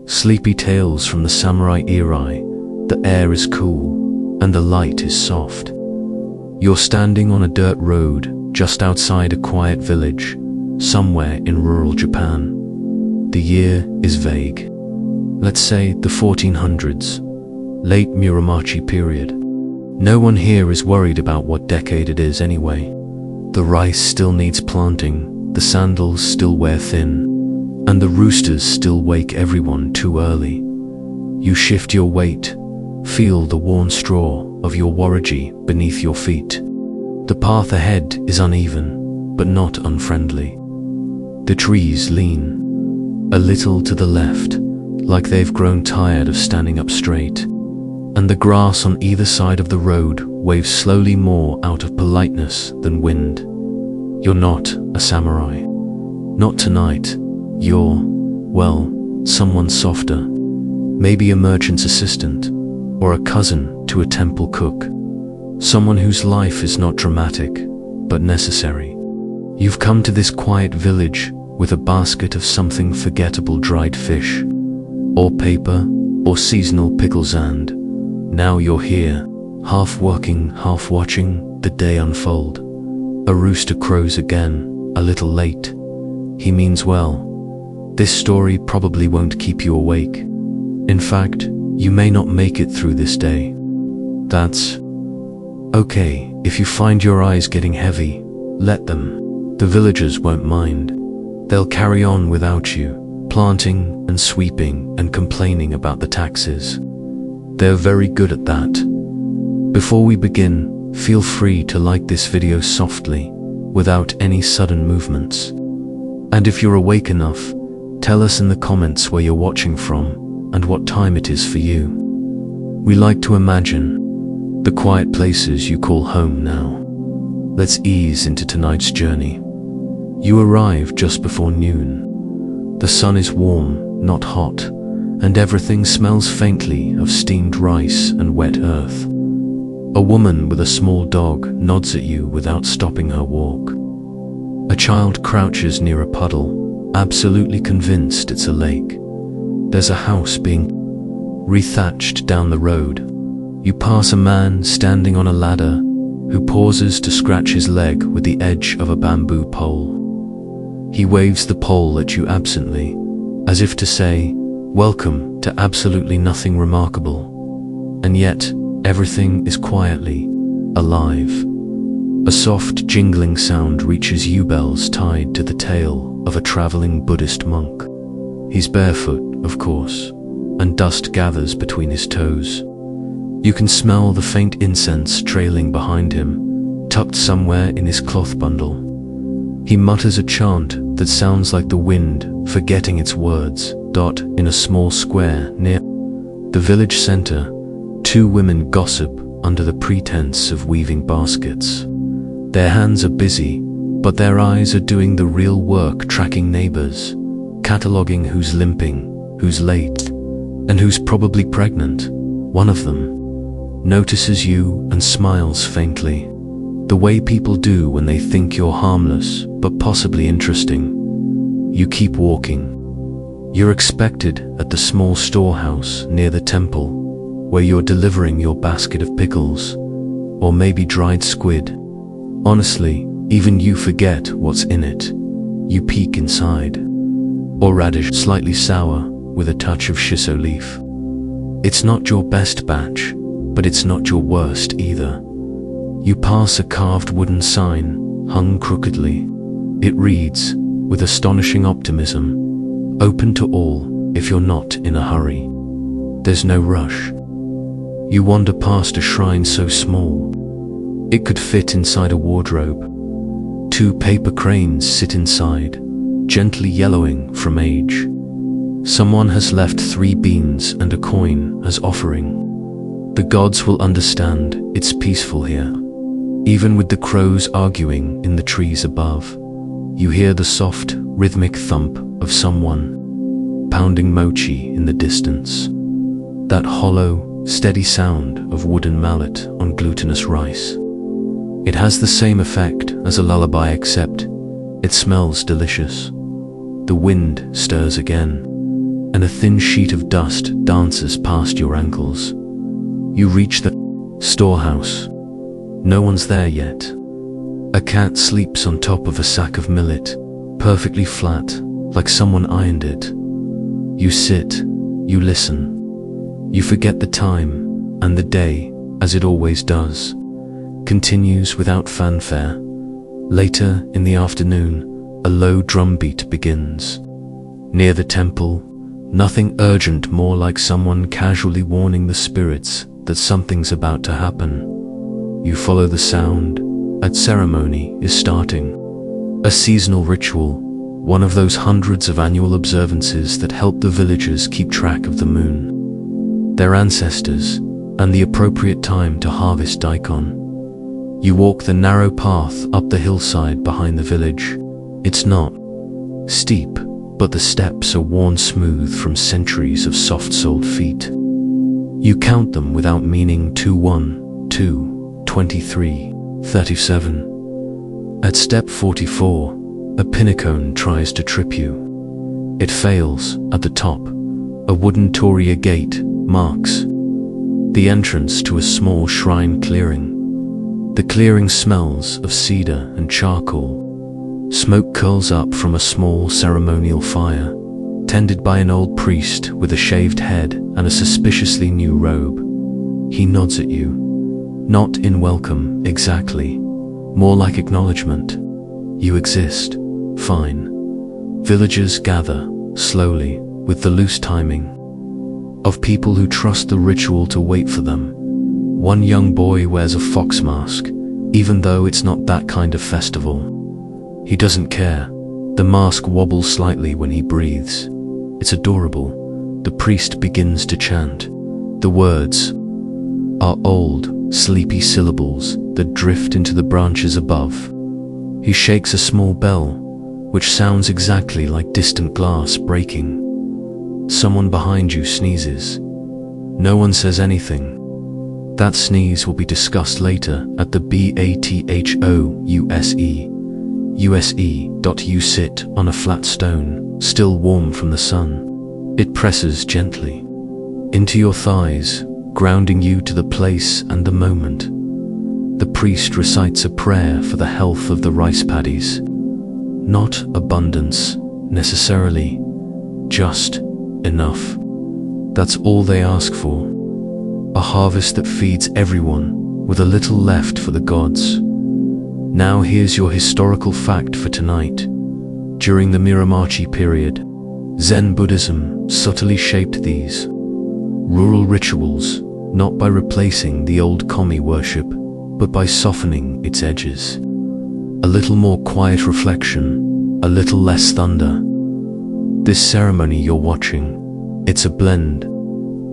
Sleepy tales from the samurai era. The air is cool, and the light is soft. You're standing on a dirt road just outside a quiet village, somewhere in rural Japan. The year is vague. Let's say the 1400s, late Muromachi period. No one here is worried about what decade it is anyway. The rice still needs planting, the sandals still wear thin, and the roosters still wake everyone too early. You shift your weight, feel the worn straw of your waraji beneath your feet. The path ahead is uneven, but not unfriendly. The trees lean a little to the left, like they've grown tired of standing up straight, and the grass on either side of the road waves slowly more out of politeness than wind. You're not a samurai. Not tonight. You're, well, someone softer. Maybe a merchant's assistant, or a cousin to a temple cook. Someone whose life is not dramatic, but necessary. You've come to this quiet village with a basket of something forgettable: dried fish, or paper, or seasonal pickles, and now you're here, half working, half watching the day unfold. A rooster crows again, a little late. He means well. This story probably won't keep you awake. In fact, you may not make it through this day. That's okay. If you find your eyes getting heavy, let them. The villagers won't mind. They'll carry on without you, planting and sweeping and complaining about the taxes. They're very good at that. Before we begin, feel free to like this video softly, without any sudden movements. And if you're awake enough, tell us in the comments where you're watching from and what time it is for you. We like to imagine the quiet places you call home now. Let's ease into tonight's journey. You arrive just before noon. The sun is warm, not hot, and everything smells faintly of steamed rice and wet earth. A woman with a small dog nods at you without stopping her walk. A child crouches near a puddle, absolutely convinced it's a lake. There's a house being rethatched down the road. You pass a man standing on a ladder who pauses to scratch his leg with the edge of a bamboo pole. He waves the pole at you absently, as if to say, "Welcome to absolutely nothing remarkable." And yet, everything is quietly alive. A soft jingling sound reaches U-bells tied to the tail of a traveling Buddhist monk. He's barefoot, of course, and dust gathers between his toes. You can smell the faint incense trailing behind him, tucked somewhere in his cloth bundle. He mutters a chant that sounds like the wind forgetting its words. In a small square near the village center, two women gossip under the pretense of weaving baskets. Their hands are busy, but their eyes are doing the real work, tracking neighbors, cataloging who's limping, who's late, and who's probably pregnant. One of them notices you and smiles faintly, the way people do when they think you're harmless but possibly interesting. You keep walking. You're expected at the small storehouse near the temple, where you're delivering your basket of pickles, or maybe dried squid. Honestly, even you forget what's in it. You peek inside. Or radish, slightly sour, with a touch of shiso leaf. It's not your best batch, but it's not your worst either. You pass a carved wooden sign, hung crookedly. It reads, with astonishing optimism, "Open to all if you're not in a hurry." There's no rush. You wander past a shrine so small, it could fit inside a wardrobe. Two paper cranes sit inside, gently yellowing from age. Someone has left 3 beans and a coin as offering. The gods will understand, it's peaceful here. Even with the crows arguing in the trees above, you hear the soft, rhythmic thump of someone pounding mochi in the distance. That hollow, steady sound of wooden mallet on glutinous rice. It has the same effect as a lullaby, except it smells delicious. The wind stirs again. and a thin sheet of dust dances past your ankles. You reach the storehouse. No one's there yet. A cat sleeps on top of a sack of millet, perfectly flat, like someone ironed it. You sit, you listen. You forget the time, and the day, as it always does, continues without fanfare. Later in the afternoon, a low drumbeat begins. Near the temple, nothing urgent, more like someone casually warning the spirits that something's about to happen. You follow the sound. A ceremony is starting. A seasonal ritual, one of those hundreds of annual observances that help the villagers keep track of the moon, their ancestors, and the appropriate time to harvest daikon. You walk the narrow path up the hillside behind the village. It's not steep, but the steps are worn smooth from centuries of soft-soled feet. You count them without meaning: 21, 2, 23, 37. At step 44, a pinnacone tries to trip you. It fails. At the top, a wooden torii gate marks the entrance to a small shrine clearing. The clearing smells of cedar and charcoal. Smoke curls up from a small ceremonial fire, tended by an old priest with a shaved head and a suspiciously new robe. He nods at you. Not in welcome, exactly. More like acknowledgement. You exist. Fine. Villagers gather, slowly, with the loose timing of people who trust the ritual to wait for them. One young boy wears a fox mask, even though it's not that kind of festival. He doesn't care. The mask wobbles slightly when he breathes. It's adorable. The priest begins to chant. The words are old, sleepy syllables that drift into the branches above. He shakes a small bell, which sounds exactly like distant glass breaking. Someone behind you sneezes. No one says anything. That sneeze will be discussed later at the BATHOUSE. You sit on a flat stone, still warm from the sun. It presses gently into your thighs, grounding you to the place and the moment. The priest recites a prayer for the health of the rice paddies. Not abundance, necessarily, just enough. That's all they ask for. A harvest that feeds everyone, with a little left for the gods. Now here's your historical fact for tonight. During the Miramachi period, Zen Buddhism subtly shaped these rural rituals, not by replacing the old kami worship, but by softening its edges. A little more quiet reflection, a little less thunder. This ceremony you're watching, it's a blend,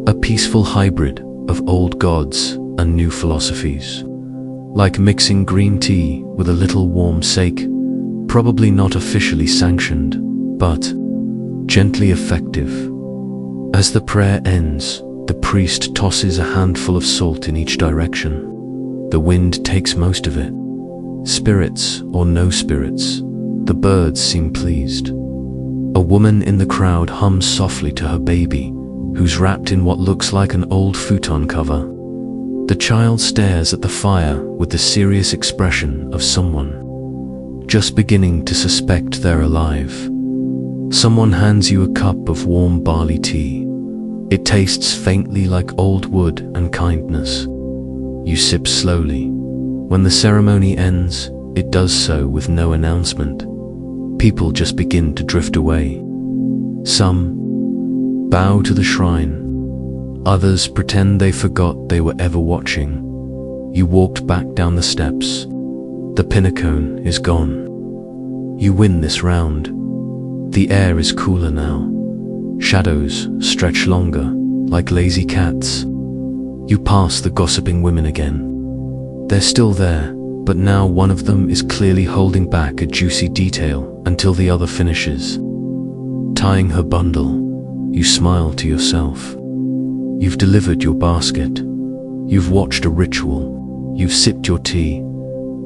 a peaceful hybrid of old gods and new philosophies. Like mixing green tea with a little warm sake, probably not officially sanctioned, but gently effective. As the prayer ends, the priest tosses a handful of salt in each direction. The wind takes most of it. Spirits or no spirits, the birds seem pleased. A woman in the crowd hums softly to her baby, who's wrapped in what looks like an old futon cover. The child stares at the fire with the serious expression of someone just beginning to suspect they're alive. Someone hands you a cup of warm barley tea. It tastes faintly like old wood and kindness. You sip slowly. When the ceremony ends, it does so with no announcement. People just begin to drift away. Some bow to the shrine. Others pretend they forgot they were ever watching. You walked back down the steps. The pinnacone is gone. You win this round. The air is cooler now. Shadows stretch longer, like lazy cats. You pass the gossiping women again. They're still there, but now one of them is clearly holding back a juicy detail until the other finishes. Tying her bundle, you smile to yourself. You've delivered your basket. You've watched a ritual. You've sipped your tea.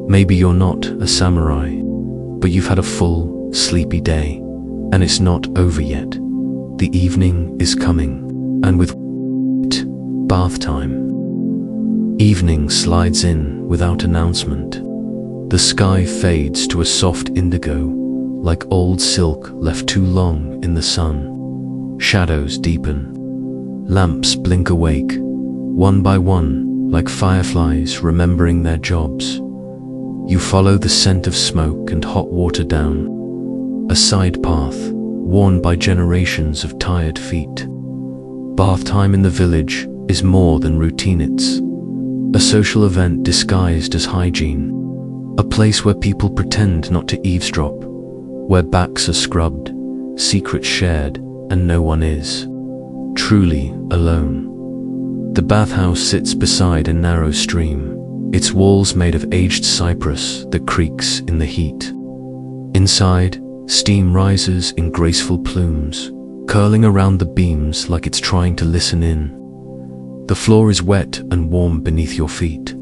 Maybe you're not a samurai, but you've had a full, sleepy day, and it's not over yet. The evening is coming, and with it, bath time. Evening slides in without announcement. The sky fades to a soft indigo, like old silk left too long in the sun. Shadows deepen. Lamps blink awake, one by one, like fireflies remembering their jobs. You follow the scent of smoke and hot water down, a side path worn by generations of tired feet. Bath time in the village is more than routine. It's a social event disguised as hygiene, a place where people pretend not to eavesdrop, where backs are scrubbed, secrets shared, and no one is truly alone. The bathhouse sits beside a narrow stream, its walls made of aged cypress that creaks in the heat. Inside, steam rises in graceful plumes, curling around the beams like it's trying to listen in. The floor is wet and warm beneath your feet.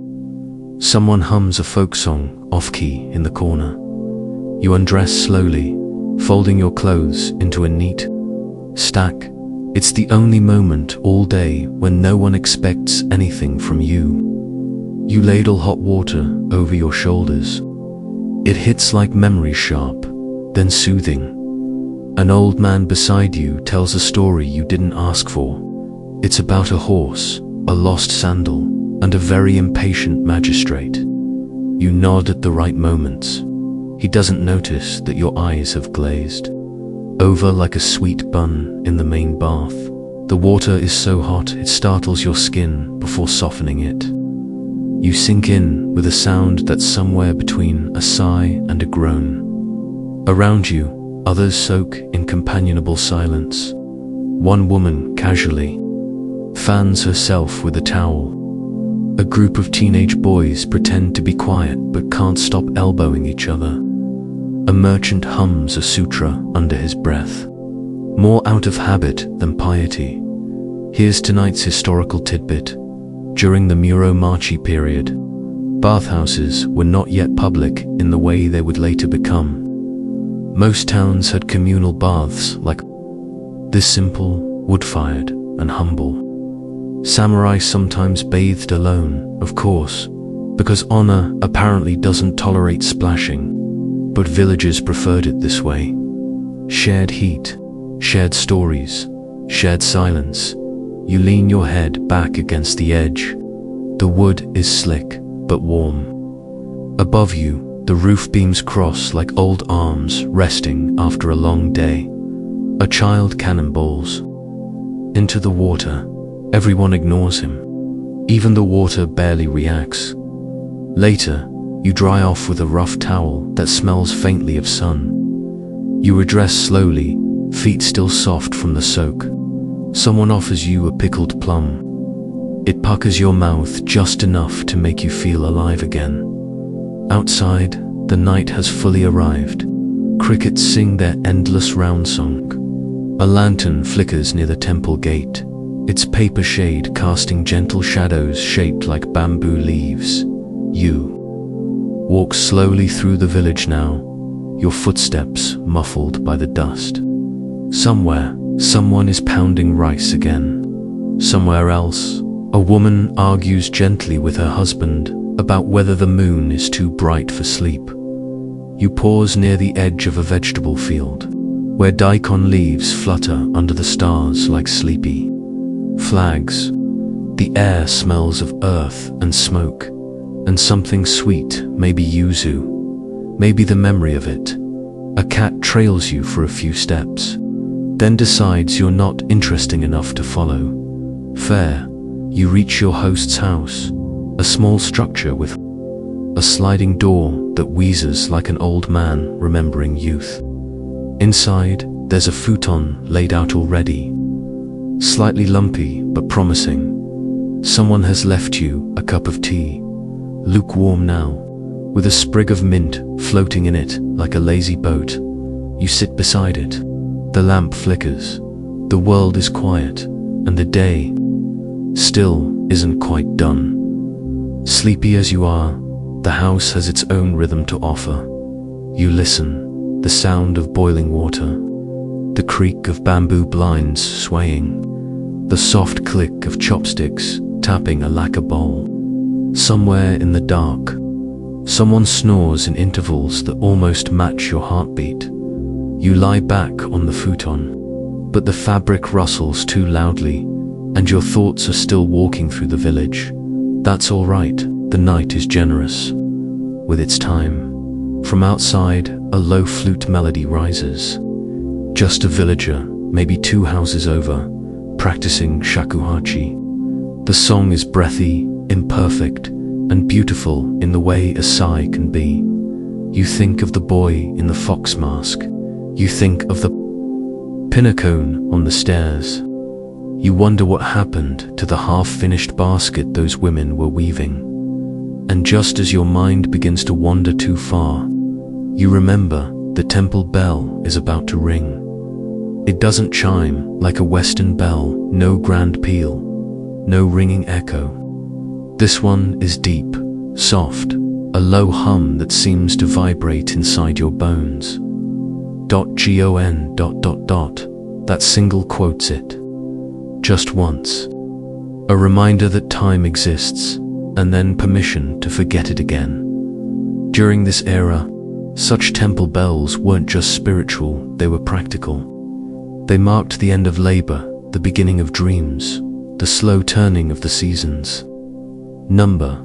Someone hums a folk song off-key in the corner. You undress slowly, folding your clothes into a neat stack. It's the only moment all day when no one expects anything from you. You ladle hot water over your shoulders. It hits like memory sharp, then soothing. An old man beside you tells a story you didn't ask for. It's about a horse, a lost sandal, and a very impatient magistrate. You nod at the right moments. He doesn't notice that your eyes have glazed over like a sweet bun in the main bath. The water is so hot it startles your skin before softening it. You sink in with a sound that's somewhere between a sigh and a groan. Around you, others soak in companionable silence. One woman casually fans herself with a towel. A group of teenage boys pretend to be quiet but can't stop elbowing each other. A merchant hums a sutra under his breath, more out of habit than piety. Here's tonight's historical tidbit. During the Muromachi period, bathhouses were not yet public in the way they would later become. Most towns had communal baths like this, simple, wood-fired, and humble. Samurai sometimes bathed alone, of course, because honor apparently doesn't tolerate splashing, but villagers preferred it this way. Shared heat, shared stories, shared silence. You lean your head back against the edge. The wood is slick, but warm. Above you, the roof beams cross like old arms resting after a long day. A child cannonballs into the water. Everyone ignores him. Even the water barely reacts. Later, you dry off with a rough towel that smells faintly of sun. You redress slowly, feet still soft from the soak. Someone offers you a pickled plum. It puckers your mouth just enough to make you feel alive again. Outside, the night has fully arrived. Crickets sing their endless round song. A lantern flickers near the temple gate, its paper shade casting gentle shadows shaped like bamboo leaves. You walk slowly through the village now, your footsteps muffled by the dust. Somewhere, someone is pounding rice again. Somewhere else, a woman argues gently with her husband about whether the moon is too bright for sleep. You pause near the edge of a vegetable field, where daikon leaves flutter under the stars like sleepy flags. The air smells of earth and smoke, and something sweet, maybe yuzu, maybe the memory of it. A cat trails you for a few steps, then decides you're not interesting enough to follow. Fair, you reach your host's house, a small structure with a sliding door that wheezes like an old man remembering youth. Inside, there's a futon laid out already, slightly lumpy but promising. Someone has left you a cup of tea, lukewarm now, with a sprig of mint floating in it like a lazy boat. You sit beside it. The lamp flickers. The world is quiet, and the day still isn't quite done. Sleepy as you are, the house has its own rhythm to offer. You listen, the sound of boiling water, the creak of bamboo blinds swaying, the soft click of chopsticks tapping a lacquer bowl. Somewhere in the dark, someone snores in intervals that almost match your heartbeat. You lie back on the futon, but the fabric rustles too loudly, and your thoughts are still walking through the village. That's all right, the night is generous with its time. From outside, a low flute melody rises. Just a villager, maybe 2 houses over, practicing shakuhachi. The song is breathy, imperfect, and beautiful in the way a sigh can be. You think of the boy in the fox mask. You think of the pinnacone on the stairs. You wonder what happened to the half-finished basket those women were weaving. And just as your mind begins to wander too far, you remember the temple bell is about to ring. It doesn't chime like a Western bell, no grand peal, no ringing echo. This one is deep, soft, a low hum that seems to vibrate inside your bones. .gon ... That single quotes it. Just once. A reminder that time exists, and then permission to forget it again. During this era, such temple bells weren't just spiritual, they were practical. They marked the end of labor, the beginning of dreams, the slow turning of the seasons. Number.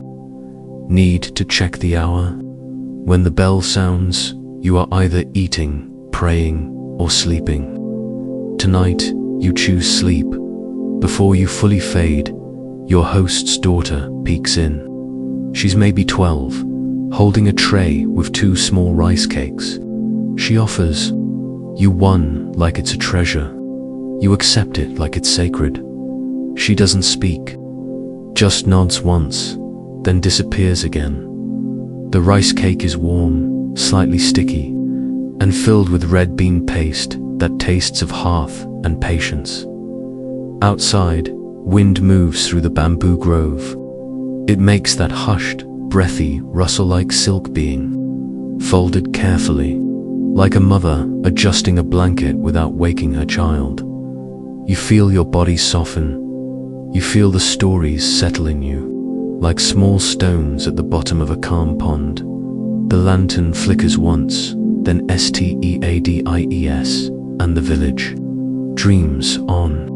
Need to check the hour? When the bell sounds, you are either eating, praying, or sleeping. Tonight, you choose sleep. Before you fully fade, your host's daughter peeks in. She's maybe 12, holding a tray with 2 small rice cakes. She offers you one like it's a treasure. You accept it like it's sacred. She doesn't speak, just nods once, then disappears again. The rice cake is warm, slightly sticky, and filled with red bean paste that tastes of hearth and patience. Outside, wind moves through the bamboo grove. It makes that hushed, breathy, rustle-like silk being, folded carefully, like a mother adjusting a blanket without waking her child. You feel your body soften. You feel the stories settle in you, like small stones at the bottom of a calm pond. The lantern flickers once, then steadies, and the village dreams on.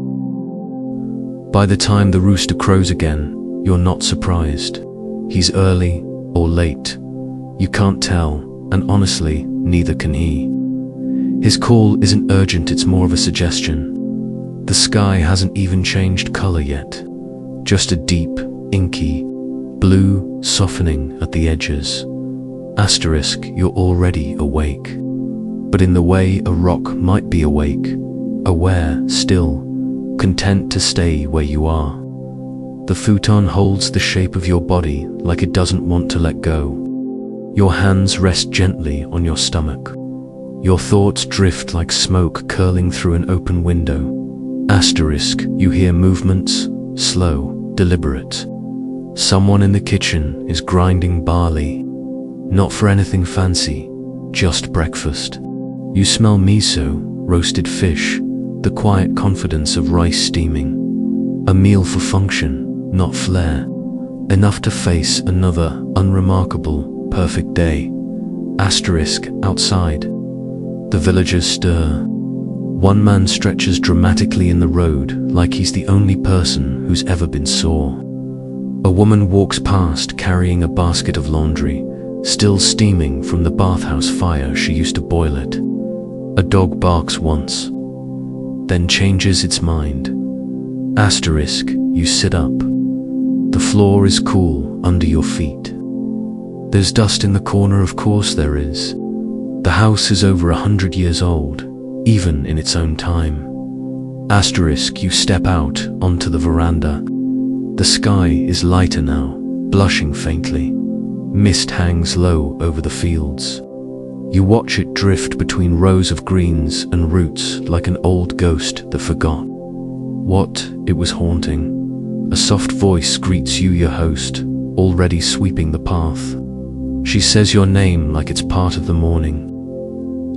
By the time the rooster crows again, you're not surprised. He's early or late. You can't tell, and honestly, neither can he. His call isn't urgent, it's more of a suggestion. The sky hasn't even changed color yet. Just a deep, inky blue softening at the edges. Asterisk, you're already awake. But in the way a rock might be awake, aware still, content to stay where you are. The futon holds the shape of your body like it doesn't want to let go. Your hands rest gently on your stomach. Your thoughts drift like smoke curling through an open window. Asterisk, you hear movements, slow, deliberate. Someone in the kitchen is grinding barley. Not for anything fancy, just breakfast. You smell miso, roasted fish, the quiet confidence of rice steaming. A meal for function, not flair. Enough to face another unremarkable, perfect day. Asterisk, outside. The villagers stir. One man stretches dramatically in the road like he's the only person who's ever been sore. A woman walks past carrying a basket of laundry, still steaming from the bathhouse fire she used to boil it. A dog barks once, then changes its mind. Asterisk, you sit up. The floor is cool under your feet. There's dust in the corner, of course there is. The house is over 100 years old, even in its own time. Asterisk, you step out onto the veranda. The sky is lighter now, blushing faintly. Mist hangs low over the fields. You watch it drift between rows of greens and roots like an old ghost that forgot what it was haunting. A soft voice greets you, your host, already sweeping the path. She says your name like it's part of the morning.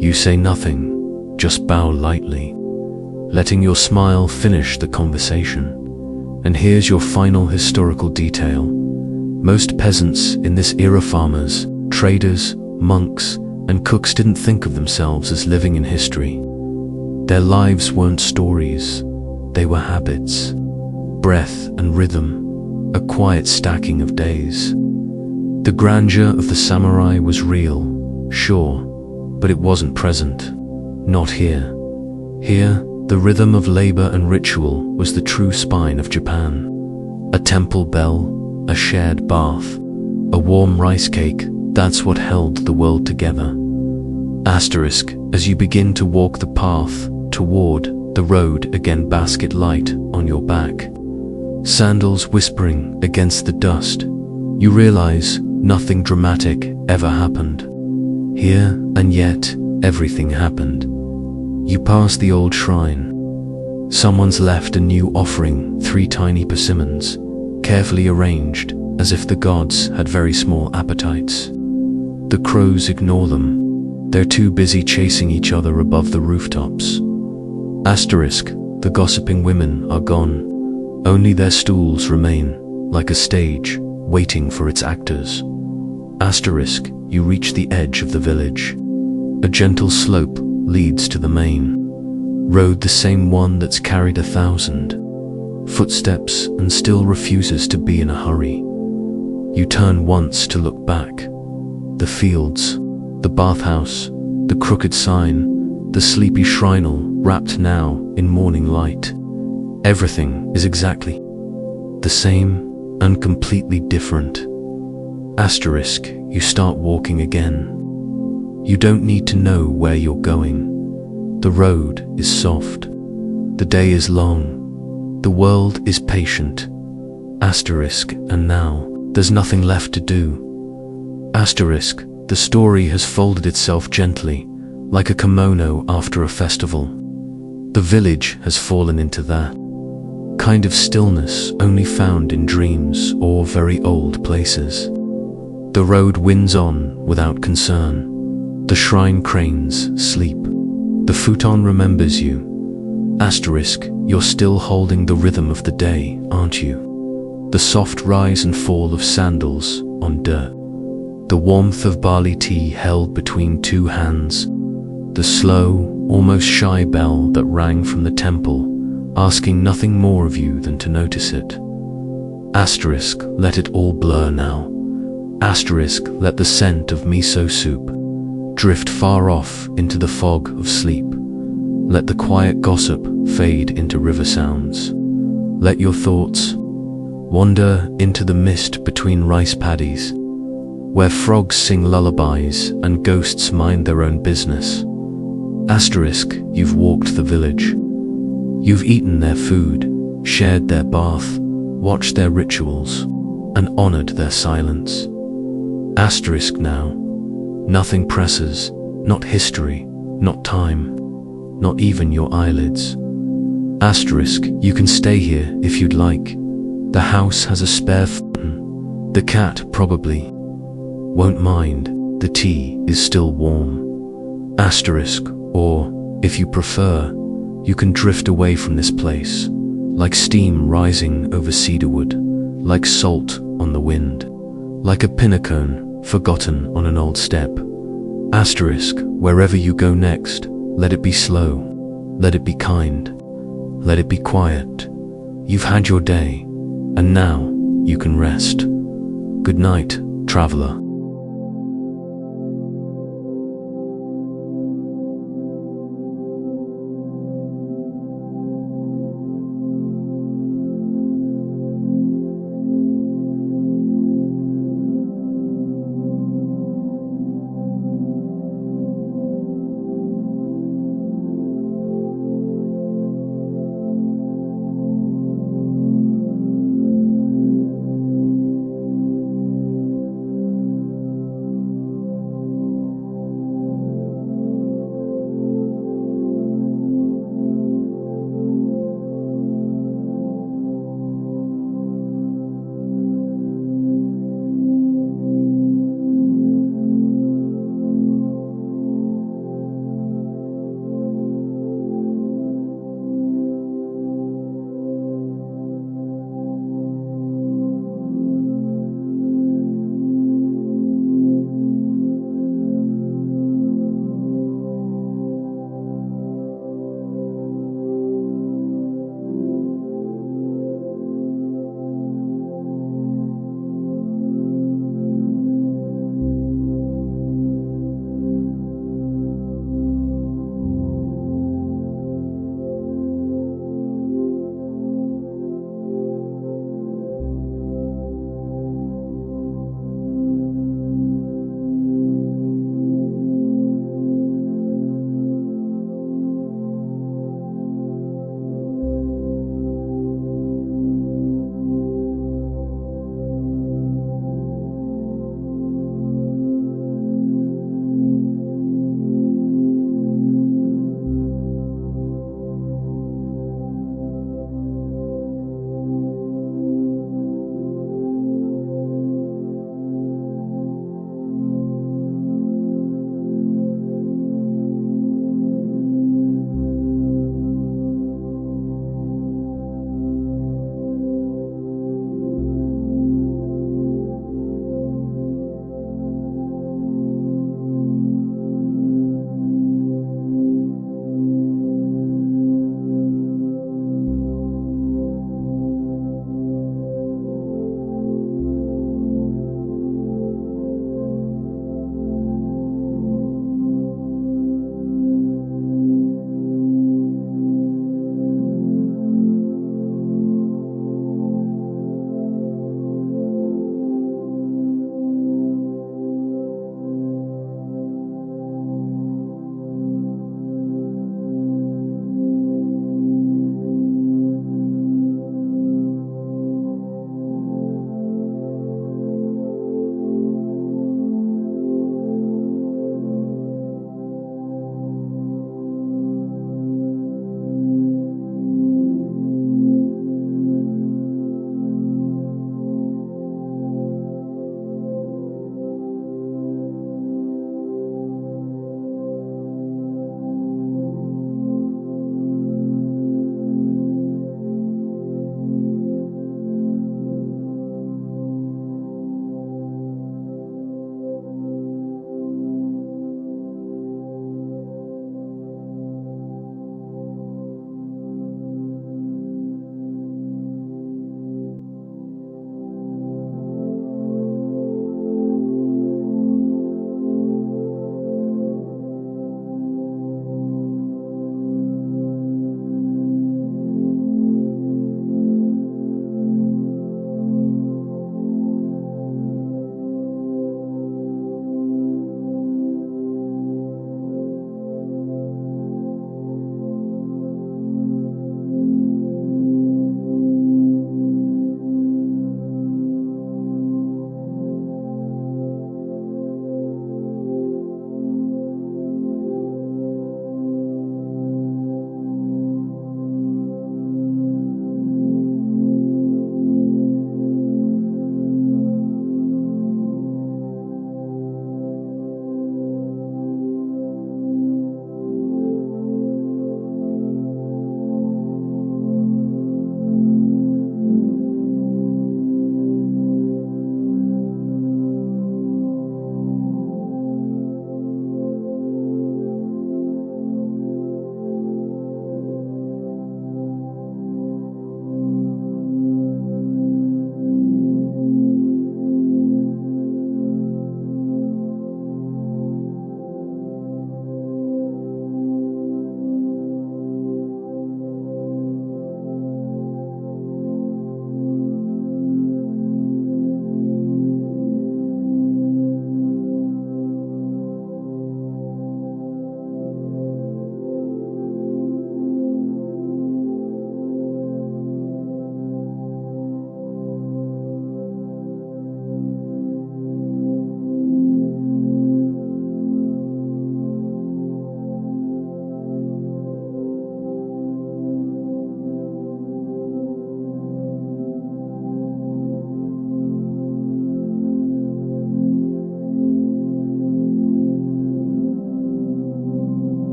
You say nothing, just bow lightly, letting your smile finish the conversation. And here's your final historical detail. Most peasants in this era, farmers, traders, monks, and cooks, didn't think of themselves as living in history. Their lives weren't stories, they were habits, breath and rhythm, a quiet stacking of days. The grandeur of the samurai was real, sure, but it wasn't present. Not here. Here, the rhythm of labor and ritual was the true spine of Japan. A temple bell, a shared bath, a warm rice cake, that's what held the world together. Asterisk, as you begin to walk the path toward the road again, basket light on your back, sandals whispering against the dust, you realize nothing dramatic ever happened here, and yet everything happened. You pass the old shrine. Someone's left a new offering, 3 tiny persimmons, carefully arranged as if the gods had very small appetites. The crows ignore them. They're too busy chasing each other above the rooftops. Asterisk, the gossiping women are gone. Only their stools remain, like a stage, waiting for its actors. Asterisk, you reach the edge of the village. A gentle slope leads to the main road, the same one that's carried 1,000 footsteps and still refuses to be in a hurry. You turn once to look back. The fields, the bathhouse, the crooked sign, the sleepy shrine, wrapped now in morning light. Everything is exactly the same and completely different. Asterisk, you start walking again. You don't need to know where you're going. The road is soft. The day is long. The world is patient. Asterisk, and now there's nothing left to do. Asterisk, the story has folded itself gently, like a kimono after a festival. The village has fallen into that kind of stillness only found in dreams or very old places. The road winds on without concern. The shrine cranes sleep. The futon remembers you. Asterisk, you're still holding the rhythm of the day, aren't you? The soft rise and fall of sandals on dirt. The warmth of barley tea held between 2 hands. The slow, almost shy bell that rang from the temple, asking nothing more of you than to notice it. Asterisk, let it all blur now. Asterisk, let the scent of miso soup drift far off into the fog of sleep. Let the quiet gossip fade into river sounds. Let your thoughts wander into the mist between rice paddies, where frogs sing lullabies and ghosts mind their own business. Asterisk, you've walked the village. You've eaten their food, shared their bath, watched their rituals, and honored their silence. Asterisk now. Nothing presses, not history, not time, not even your eyelids. Asterisk, you can stay here if you'd like. The house has a spare fountain. The cat probably won't mind. The tea is still warm. Asterisk, or, if you prefer, you can drift away from this place, like steam rising over cedarwood, like salt on the wind, like a pinnacone forgotten on an old step. Asterisk, wherever you go next, let it be slow, let it be kind, let it be quiet. You've had your day, and now you can rest. Good night, traveler.